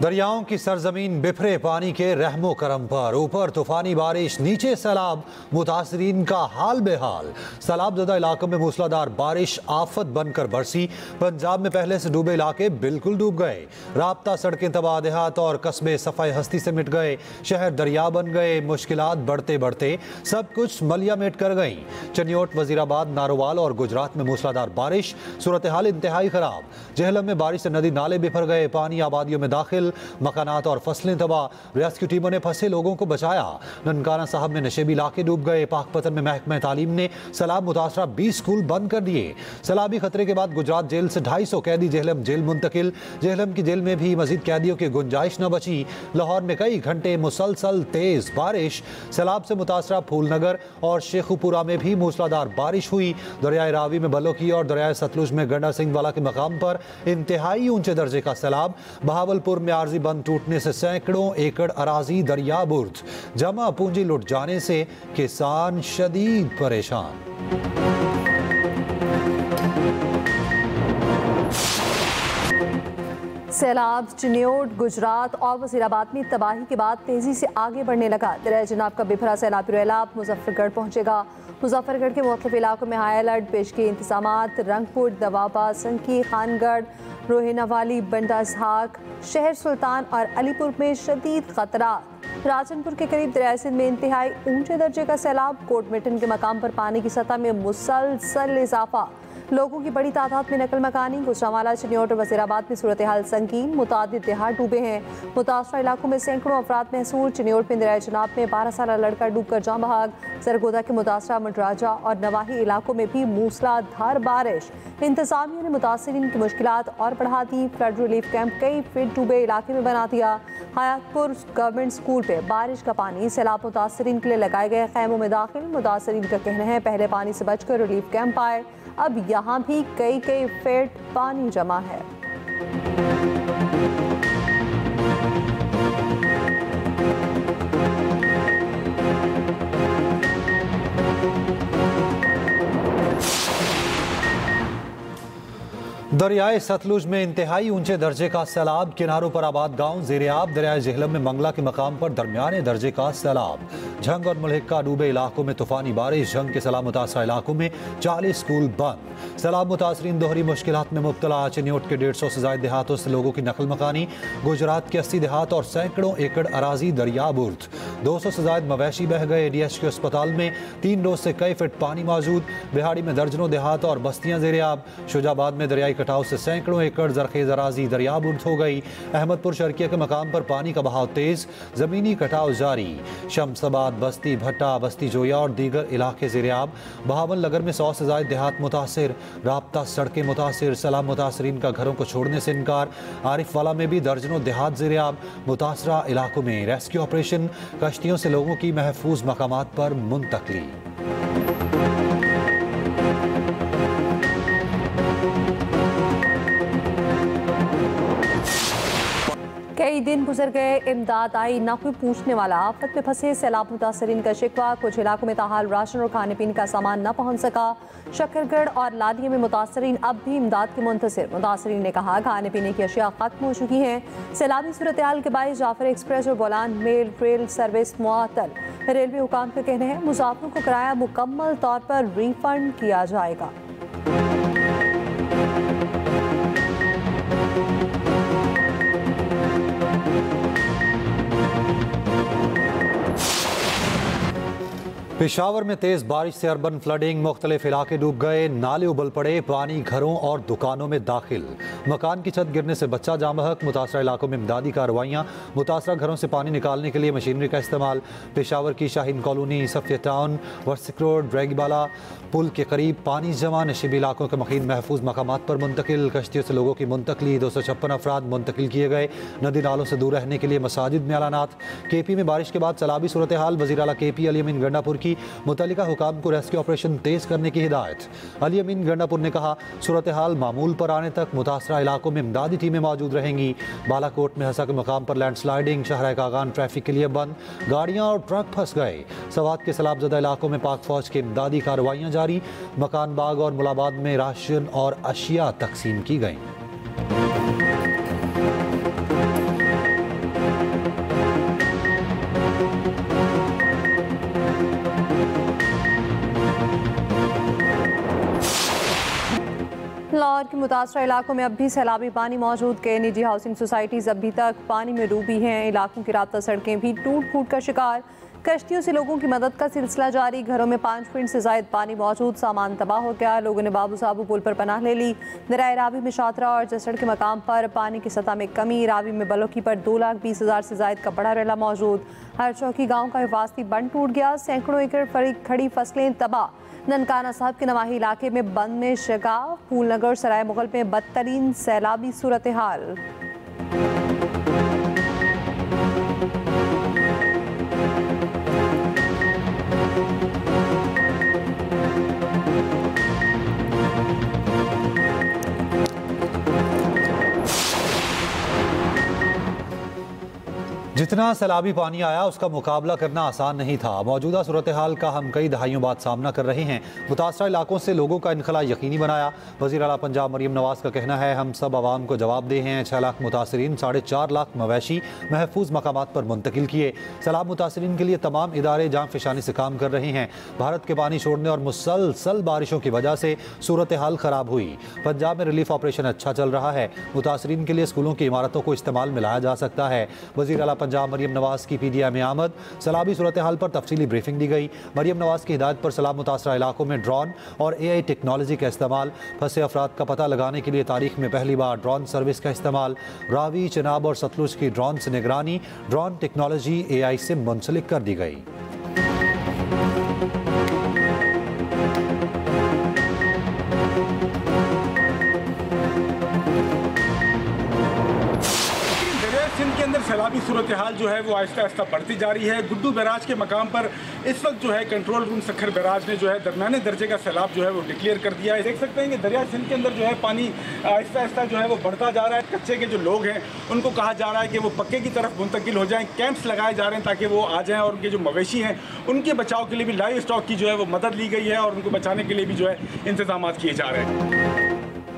दरियाओं की सरजमीन बिफरे पानी के रहमो करम पर, ऊपर तूफानी बारिश, नीचे सैलाब, मुतासरीन का हाल बेहाल। सैलाबज़दा इलाकों में मूसलाधार बारिश आफत बनकर बरसी। पंजाब में पहले से डूबे इलाके बिल्कुल डूब गए। राब्ता सड़कें तबाह, देहात और कस्बे सफाई हस्ती से मिट गए। शहर दरिया बन गए। मुश्किलात बढ़ते बढ़ते सब कुछ मलिया मेट कर गई। चनियोट, वजीराबाद, नारोवाल और गुजरात में मूसलाधार बारिश, सूरत हाल इंतहाई खराब। जेहलम में बारिश से नदी नाले बिफर गए, पानी आबादियों में दाखिल, मकानात और फसलें तबाह। रेस्क्यू टीमों ने फंसे लोगों को बचाया। ननकाना साहब में नशेबी इलाके डूब गए। पाकपतन में महकमा तालीम ने सैलाब मुतासरा 20 स्कूल बंद कर दिए। सैलाबी खतरे के बाद गुजरात जेल से 250 कैदी जेहलम जेल मुंतकिल। जेहलम की जेल में भी मजीद कैदियों की गुंजाइश न बची। लाहौर में कई घंटे मुसलसल तेज बारिश। सैलाब से मुतासरा फूलनगर और शेखुपुरा में भी मूसलाधार बारिश हुई। दरियाए रावी में बलोकी और दरियाए सतलुज में गंडा सिंह वाला के मकाम पर इंतहाई ऊंचे दर्जे का सैलाब। बहावलपुर में आरजी बंद टूटने से सैकड़ों एकड़ अराजी दरिया बुर्द। जमा पूंजी लुट जाने से किसान शदीद परेशान। सैलाब चिन्योट, गुजरात और वजीराबाद में तबाही के बाद तेजी से आगे बढ़ने लगा। दरिया जनाब का बिफरा सैलाबी रैलाब मुजफ्फरगढ़ पहुंचेगा। मुजफ्फरगढ़ के मुख्तलिफ इलाकों में हाई अलर्ट, पेशगी इंतजामात। रंगपुर, दवाबा, संकी, खानगढ़, रोहिनावाली, बंडा इसहाक, शहर सुल्तान और अलीपुर में शदीद खतरा। राजनपुर के करीब दरिया सिंध में इंतहाई ऊंचे दर्जे का सैलाब। कोटमिटन के मकाम पर पानी की सतह में मुसलसल इजाफा। लोगों की बड़ी तादाद में नकल मकानी। गुजरांवाला, चिन्योट और वजीराबाद में सूरत हाल संगीन, मुतादिद देहात डूबे हैं। मुतासरा इलाकों में सैकड़ों अफराद महसूर। चिन्योट में दरिया जनाब में 12 साला लड़का डूबकर जाँ बहाक। सरगोदा के मुतासरा मडराजा और नवाही इलाकों में भी मूसलाधार बारिश। इंतजामिया ने मुतासरीन की मुश्किलात और बढ़ा दी। फ्लड रिलीफ कैंप कई फीट डूबे इलाके में बना दिया। हयातपुर गवर्नमेंट स्कूल पे बारिश का पानी। सैलाब मुतासरीन के लिए लगाए गए खैमों में दाखिल। मुतासरीन का कहना है पहले पानी से बचकर रिलीफ कैंप आए, अब यहाँ भी कई फीट पानी जमा है। दरियाए सतलुज में इंतहाई ऊंचे दर्जे का सैलाब। किनारों पर आबाद गांव ज़ेर-ए-आब। दरियाए जेहलम में मंगला के मकाम पर दरमियाने दर्जे का सैलाब। झंग और मुल्हिका डूबे इलाकों में तूफानी बारिश। झंग के सैलाब मुतासरा इलाकों में 40 स्कूल बंद। सैलाब मुतासरीन दोहरी मुश्किलात में मुब्तला। चिन्योट के 150 से ज्यादा देहातों से लोगों की नकल मकानी। गुजरात के 80 देहात और सैकड़ों एकड़ अराजी दरिया बुर्द। 200 से ज्यादा मवेशी बह गए। DHQ अस्पताल में 3 रोज से कई फीट पानी मौजूद। बिहाड़ी में दर्जनों देहात और बस्तियां ज़ेर-ए-आब। शुजाबाद में दरियाई कटाव से सैकड़ों एकड़ जरखेज अराजी दरिया बुर्द हो गई। अहमदपुर शर्किया के मकाम पर पानी का बहाव तेज, जमीनी कटाव जारी। शमसाबाद, बस्ती भट्टा, बस्ती जोया और दीगर इलाके ज़ेर-ए-आब। बहावल नगर में 100 से ज्यादा देहात मुतासिर। राब्ता सड़कें मुतासिर। सैलाब मुतासरीन का घरों को छोड़ने से इनकार। आरिफ वाला में भी दर्जनों देहात ज़ेर-ए-आब। मुतासरा इलाकों में रेस्क्यू ऑपरेशन, कश्तियों से लोगों की महफूज मकामात पर मुंतकली। कई दिन गुजर गए, इमदाद आई ना कोई पूछने वाला। आफत में फंसे सैलाब मुतासरीन का शिकवा। कुछ इलाकों में ताहाल राशन और खाने पीने का सामान न पहुंच सका। शकरगढ़ और लादिया में मुतासरीन अब भी इमदाद के मुंतसिर। मुतासरीन ने कहा खाने पीने की अशिया खत्म हो चुकी हैं। सैलाबी सूरत हाल के बायस जाफर एक्सप्रेस और बोलान मेल रेल सर्विस मुअत्तल। रेलवे हुकाम का कहना है मुसाफिरों को किराया मुकम्मल तौर पर रिफंड किया जाएगा। पेशावर में तेज बारिश से अर्बन फ्लडिंग, मुख्तलिफ इलाके डूब गए। नाले उबल पड़े, पानी घरों और दुकानों में दाखिल। मकान की छत गिरने से बच्चा जाँ बहक। मुतासरा इलाकों में इमदादी कार्रवाइयाँ। मुतासरा घरों से पानी निकालने के लिए मशीनरी का इस्तेमाल। पेशावर की Shaheen colony, Safia town, Warsak road, ड्रैगीबाला पुल के करीब पानी जमा। नशीबी इलाकों के मकीन महफूज मकामात पर मुंतकिल। कश्तियों से लोगों की मुंतकली। 256 अफराद मुंतकिल किए गए। नदी नालों से दूर रहने के लिए मसाजिद में ऐलानात। KP में बारिश के बाद सैलाबी सूरत हाल। वज़ीर आला KP अली अमीन गंडापुर की मुतल्लिका हुकाम को रेस्क्यू ऑपरेशन तेज करने की हिदायत। अली अमीन गंडापुर ने कहा सूरत हाल मामूल पर आने तक मुतासरा इलाकों में इमदादी टीमें मौजूद रहेंगी। बालाकोट में हसा के मकाम पर लैंडस्लाइडिंग। शहर कागान ट्रैफिक के लिए बंद। गाड़ियां और ट्रक फंस गए। सवात के सैलाबज़दा इलाकों में पाक फौज की इमदादी कार्रवाइयाँ जारी। मकान बाग और मुलाबाद में राशन और अशिया तकसीम की गई। लाहौर के मुतासरा इलाकों में अब भी सैलाबी पानी मौजूद। कई निजी हाउसिंग सोसाइटीज अभी तक पानी में डूबी हैं। इलाकों की राब्ता सड़कें भी टूट फूट का शिकार। कश्तियों से लोगों की मदद का सिलसिला जारी। घरों में 5 फीट से जायद पानी मौजूद। सामान तबाह हो गया। लोगों ने बाबू साबू पुल पर पनाह ले ली। दरिया रावी में शातरा और जसड़ के मकाम पर पानी की सतह में कमी। रावी में बलोकी पर 2,20,000 से जायद का बड़ा रेला मौजूद। हर चौकी गाँव का हिफाजती बंद टूट गया। सैकड़ों एकड़ खड़ी फसलें तबाह। ननकाना साहब के नवाही इलाके में बंद में शिगाव। फूलनगर सराय मुगल में बदतरीन सैलाबी सूरत हाल। जितना सैलाबी पानी आया उसका मुकाबला करना आसान नहीं था। मौजूदा सूरत हाल का हम कई दहाइयों बाद सामना कर रहे हैं। मुतासरा इलाकों से लोगों का इनखला यकीनी बनाया। वज़ीर आला पंजाब मरीम नवाज का कहना है, हम सब आवाम को जवाबदेह हैं। 6 लाख मुतासरीन, 4.5 लाख मवेशी महफूज मकामात पर मुंतकिल किए। सैलाब मुतासरीन के लिए तमाम इदारे जान फिशानी से काम कर रहे हैं। भारत के पानी छोड़ने और मुसलसल बारिशों की वजह से सूरत हाल ख़राब हुई। पंजाब में रिलीफ ऑपरेशन अच्छा चल रहा है। मुतासरीन के लिए स्कूलों की इमारतों को इस्तेमाल में लाया जा सकता है। वज़ीर आला पंजाब मरीम नवाज की PDI में आमद। सैलाबी सूरत हाल पर तफसीली ब्रीफिंग दी गई। मरीम नवाज की हिदायत पर सैलाब मुतासरा इलाकों में ड्रोन और AI टेक्नोलॉजी का इस्तेमाल। फंसे अफराद का पता लगाने के लिए तारीख में पहली बार ड्रोन सर्विस का इस्तेमाल। रावी, चिनाब और सतलुज की ड्रोन से निगरानी। ड्रोन टेक्नोलॉजी AI से मुंसलिक कर दी गई। सिंध के अंदर सैलाबी सूरत हाल जो है वो आहिस्ता आहिस्ता बढ़ती जा रही है। गुड्डू बैराज के मकाम पर इस वक्त जो है कंट्रोल रूम सखर बैराज ने जो है दरमियाने दर्जे का सैलाब जो है वो डिक्लेयर कर दिया है। देख सकते हैं कि दरिया सिंध के अंदर जो है पानी आहिस्ता आहिस्ता जो है वो बढ़ता जा रहा है। कच्चे के जो लोग हैं उनको कहा जा रहा है कि वो पक्के की तरफ मुंतकिल हो जाएं। कैंप्स लगाए जा रहे हैं ताकि वो आ जाएँ और उनके जो मवेशी हैं उनके बचाव के लिए भी लाइव स्टॉक की जो है वो मदद ली गई है और उनको बचाने के लिए भी जो है इंतजाम किए जा रहे हैं।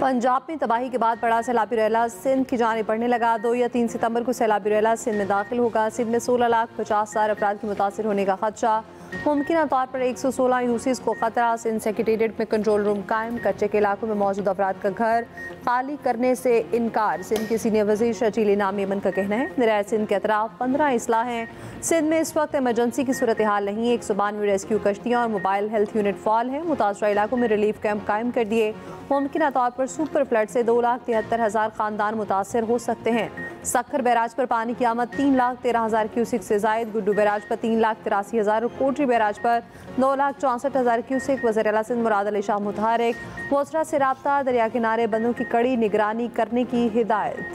पंजाब में तबाही के बाद बड़ा सैलाबी रेला सिंध की जानिब बढ़ने लगा। 2 या 3 सितंबर को सैलाबी रेला सिंध में दाखिल होगा। सिंध में 16,50,000 अफराद के मुतासिर होने का खदशा। मुमकिन तौर पर 116 यूसीज को खतरा। सिंध सेक्रेटेरिएट में कंट्रोल रूम कायम। कच्चे के इलाकों में मौजूद अफराद का घर खाली करने से इनकार। सिंध के सीनियर वजीर शर्जील इनाम यमन का कहना है, दरिया सिंध के अतराफ 15 इसला हैं। सिंध में इस वक्त इमरजेंसी की सूरत हाल नहीं। 192 रेस्क्यू कश्तियाँ और मोबाइल हेल्थ यूनिट फॉल हैं। मुतासरा इलाकों में रिलीफ कैंप कायम कर दिए। मुमकिन तौर पर सुपर फ्लड से 2,73,000 खानदान मुतासर हो सकते हैं। सखर बैराज पर पानी की आमद 3,13,000 क्यूसिक से जायद। गुड्डू बैराज पर 3,83,000 और कोटरी बैराज पर 2,64,000 क्यूसिक। वज़ीर आला सिंध मुराद अली शाह मुतहरिक। मोसरा से राब्ता, दरिया किनारे बंदों की कड़ी निगरानी करने की हिदायत।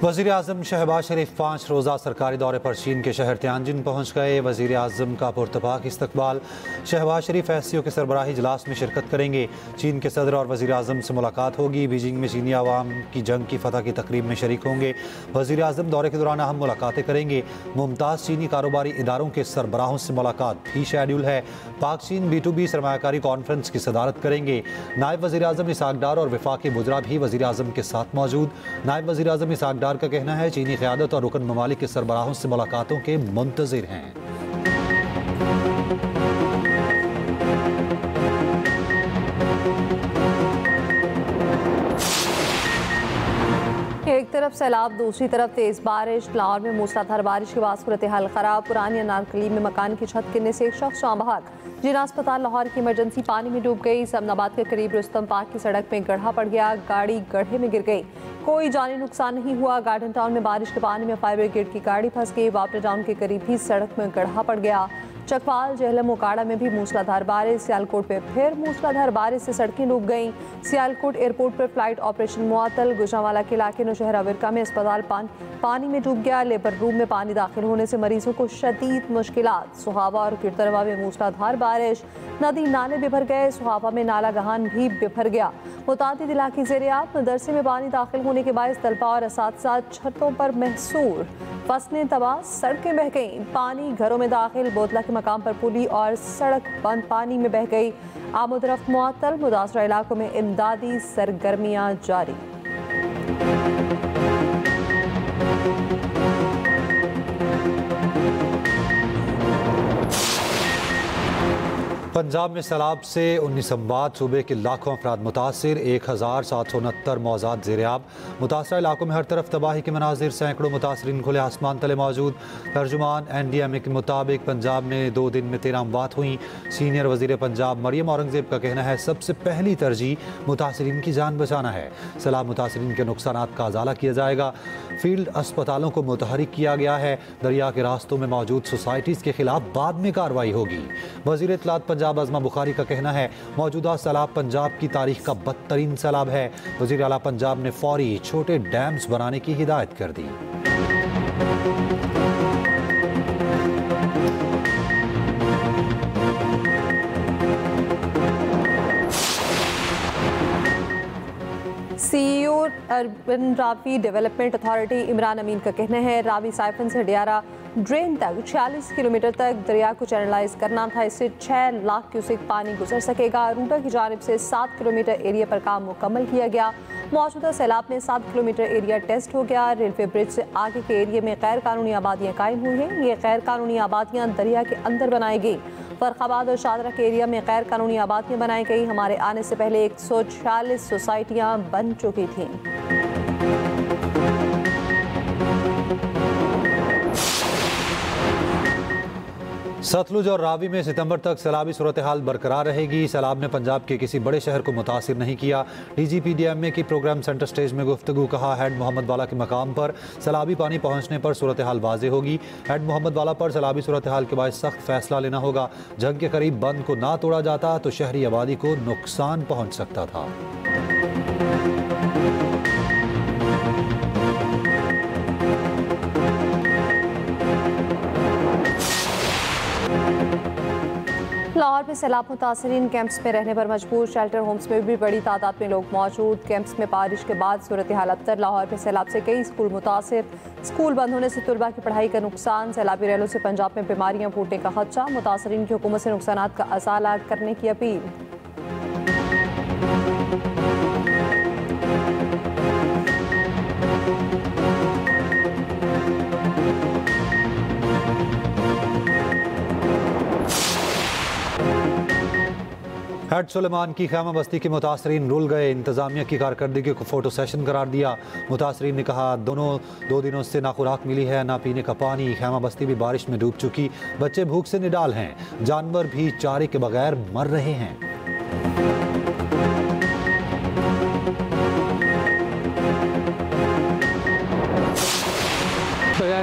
वज़ीर आज़म शहबाज शरीफ 5 रोज़ा सरकारी दौरे पर चीन के शहर तियानजिन पहुँच गए। वज़ीर आज़म का पुरतपाक इस्तकबाल। शहबाज शरीफ SCO के सरबराही इजलास में शिरकत करेंगे। चीन के सदर और वज़ीर आज़म से मुलाकात होगी। बीजिंग में चीनी आवाम की जंग की फतह की तकरीब में शरीक होंगे। वज़ीर आज़म दौरे के दौरान अहम मुलाकातें करेंगे। मुमताज़ चीनी कारोबारी इदारों के सरबराहों से मुलाकात भी शेड्यूल है। पाक चीन B2B सरमायाकारी कॉन्फ्रेंस की सदारत करेंगे। नायब वज़ीर आज़म इसहाक डार और वफाकी वज़रा भी वज़ीर आज़म के साथ मौजूद। नायब वज़ीर आज़म इसहाक डार का कहना है, चीनी क़यादत और रुकन ममालिक के सरबराहों से मुलाकातों के मुंतज़िर हैं। एक तरफ सैलाब, दूसरी तरफ तेज बारिश। लाहौर में मूसलाधार बारिश के बाद सूरत हाल खराब। पुरानी अनारकली में मकान की छत गिरने से एक शख्स जाँ बहक। जिला अस्पताल लाहौर की इमरजेंसी पानी में डूब गई। समनाबाद के करीब रुस्तम पार्क की सड़क में गड्ढा पड़ गया। गाड़ी गड्ढे में गिर गई। कोई जानी नुकसान नहीं हुआ। गार्डन टाउन में बारिश के पानी में फायर ब्रिगेड की गाड़ी फंस गई। वापडा टाउन के करीब भी सड़क में गड्ढा पड़ गया। चकवाल, जहलम, मोकाड़ा में भी मूसलाधार बारिश। सियालकोट में फिर मूसलाधार बारिश से सड़कें डूब गईं। सियालकोट एयरपोर्ट पर फ्लाइट ऑपरेशन मुअत्तल। गुजरांवाला के इलाके नौशहरा विरका में अस्पताल पानी में डूब गया। लेबर रूम में पानी दाखिल होने से मरीजों को शदीद मुश्किलात। सुहावा और किरतरवा में मूसलाधार बारिश। नदी नाले बिभर गए। सुहावा में नाला गहान भी बिभर गया। मुतादिद इलाके ज़ेर-ए-आब, मदरसे में पानी दाखिल होने के बायस तलबा और असातिज़ा छतों पर महसूर, फसलें तबाह, सड़कें बह गईं, पानी घरों में दाखिल, बोतला के मकाम पर पुली और सड़क बंद पानी में बह गई। आमद-रफ्त मुअत्तल, मुतासरा इलाकों में इमदादी सरगर्मियाँ जारी। पंजाब में सैलाब से 19 अमवात, सूबे के लाखों अफराद मुतासिर, 1769 मौज़ात ज़ेर-ए-आब। मुतासरा इलाकों में हर तरफ तबाही के मनाजिर, सैकड़ों मुतासरीन खुले आसमान तले मौजूद। तर्जुमान NDMA के मुताबिक पंजाब में 2 दिन में 13 अमवात हुई। सीनियर वज़ीर पंजाब मरियम औरंगज़ेब का कहना है सबसे पहली तरजीह मुतासरीन की जान बचाना है। सैलाब मुतासरीन के नुकसानात का अजाला किया जाएगा। फील्ड अस्पतालों को मुतहरिक किया गया है। दरिया के रास्तों में मौजूद सोसाइटीज़ के खिलाफ बाद में कार्रवाई होगी। वज़ीर इत्तलात पंजाब अज़मा बुखारी का कहना है मौजूदा सैलाब पंजाब की तारीख का बदतरीन सैलाब है। वज़ीर आला पंजाब ने फौरी छोटे डैम्स बनाने की हिदायत कर दी। CEO urban Ravi development authority Imran Amin का कहना है रावी साइफन से डियारा ड्रेन तक 46 किलोमीटर तक दरिया को चैनलाइज करना था। इससे 6 लाख क्यूसेक पानी गुजर सकेगा। रूटा की जानिब से 7 किलोमीटर एरिया पर काम मुकम्मल किया गया। मौजूदा सैलाब में 7 किलोमीटर एरिया टेस्ट हो गया। रेलवे ब्रिज से आगे के एरिया में गैर कानूनी आबादियाँ कायम हुई हैं। ये गैर कानूनी आबादियाँ दरिया के अंदर बनाई गई। फरखाबाद और शादरा के एरिया में गैर कानूनी आबादियाँ बनाई गई। हमारे आने से पहले 146 सोसाइटियाँ बन चुकी थीं। सतलुज और रावी में सितंबर तक सैलाबी सूरत हाल बरकरार रहेगी। सैलाब ने पंजाब के किसी बड़े शहर को मुतासिर नहीं किया। DGP DMA की प्रोग्राम सेंटर स्टेज में गुफ्तगू। कहा हेड मोहम्मद वाला के मकाम पर सैलाबी पानी पहुंचने पर सूरत हाल वाजे होगी। हेड मोहम्मद वाला पर सैलाबी सूरत हाल के बाद सख्त फैसला लेना होगा। जंग के करीब बंद को ना तोड़ा जाता तो शहरी आबादी को नुकसान पहुंच सकता था। लाहौर में सैलाब मुतासरीन कैंप्स में रहने पर मजबूर। शेल्टर होम्स में भी बड़ी तादाद में लोग मौजूद। कैंप्स में बारिश के बाद सूरत हाल अबतर। लाहौर में सैलाब से कई स्कूल मुतासिर। स्कूल बंद होने से तुलबा की पढ़ाई का नुकसान। सैलाबी रैलों से पंजाब में बीमारियां फूटने का खदशा। मुतासरीन की हुकूमत से नुकसानात का अजाला करने की अपील। हेड सुलेमान की खैमा बस्ती के मुतासरीन रुल गए। इंतजामिया की कारकर्दगी को फोटो सेशन करार दिया। मुतासरीन ने कहा 2 दिनों से ना खुराक मिली है ना पीने का पानी। खैमा बस्ती भी बारिश में डूब चुकी। बच्चे भूख से निडाल हैं। जानवर भी चारे के बगैर मर रहे हैं।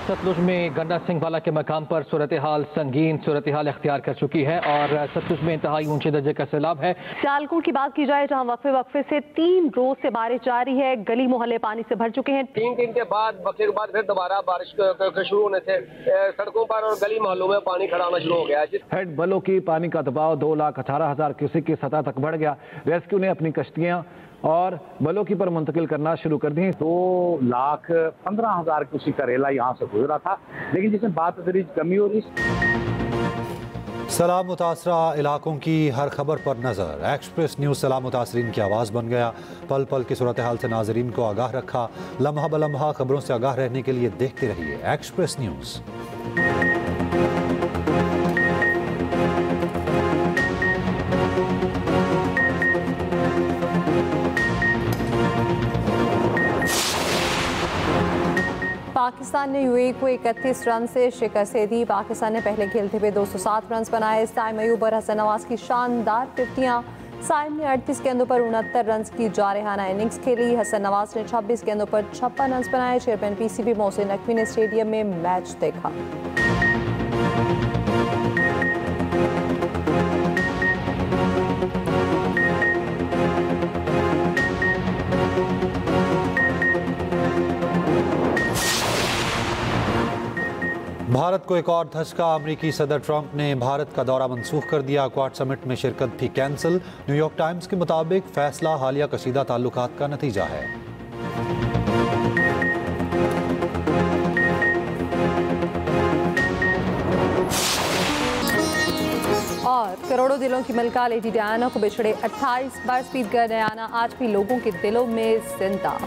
सतलुज में गंडा सिंह वाला के मकाम पर सूरत हाल संगीन सूरत हाल इख्तियार कर चुकी है और सतलुज में इंतहाई ऊंचे दर्जे का सैलाब है। सियालकोट की बात की जाए जहां वक्फे से 3 रोज से बारिश जारी है। गली मोहल्ले पानी से भर चुके हैं। 3 दिन के बाद वक्फे के बाद फिर दोबारा बारिश शुरू होने से सड़कों पर और गली मोहल्लों में पानी खड़ा होना शुरू हो गया है। हेड बलों की पानी का दबाव 2,18,000 क्यूसेक की सतह तक बढ़ गया। रेस्क्यू ने अपनी कश्तियां और बलों की पर मुंतकिल करना शुरू कर दी। 2,15,000 क्यूसेक का रेला यहाँ से गुजरा था, लेकिन जिसमें बात कमी हो रही। सैलाब मुतासरा इलाकों की हर खबर पर नजर। एक्सप्रेस न्यूज सैलाब मुतासरीन की आवाज़ बन गया। पल पल की सूरत हाल से नाजरीन को आगाह रखा। लम्हा बलम्हा खबरों से आगाह रहने के लिए देखते रहिए एक्सप्रेस न्यूज। पाकिस्तान ने यूएई को 31 रन से शिकस्त दी। पाकिस्तान ने पहले खेलते हुए 207 रन बनाए। साइम अयूब और हसन नवाज की शानदार 50। साइम ने 38 गेंदों पर 69 रन की जारहाना इनिंग्स खेली। हसन नवाज ने 26 गेंदों पर 56 रन बनाए। चेयरमैन PCB मोहसिन नकवी ने स्टेडियम में मैच देखा। भारत भारत को एक और धचका। अमेरिकी सदर ट्रंप ने भारत का दौरा मंसूख कर दिया। क्वाड समिट में शिरकत भी कैंसिल। न्यूयॉर्क टाइम्स के मुताबिक फैसला हालिया कशीदा ताल्लुकात का नतीजा है। और करोड़ों दिलों की मलका लेडी डायना को बिछड़े 28 बरस बीत गए। डायना आज भी लोगों के दिलों में जिंदा।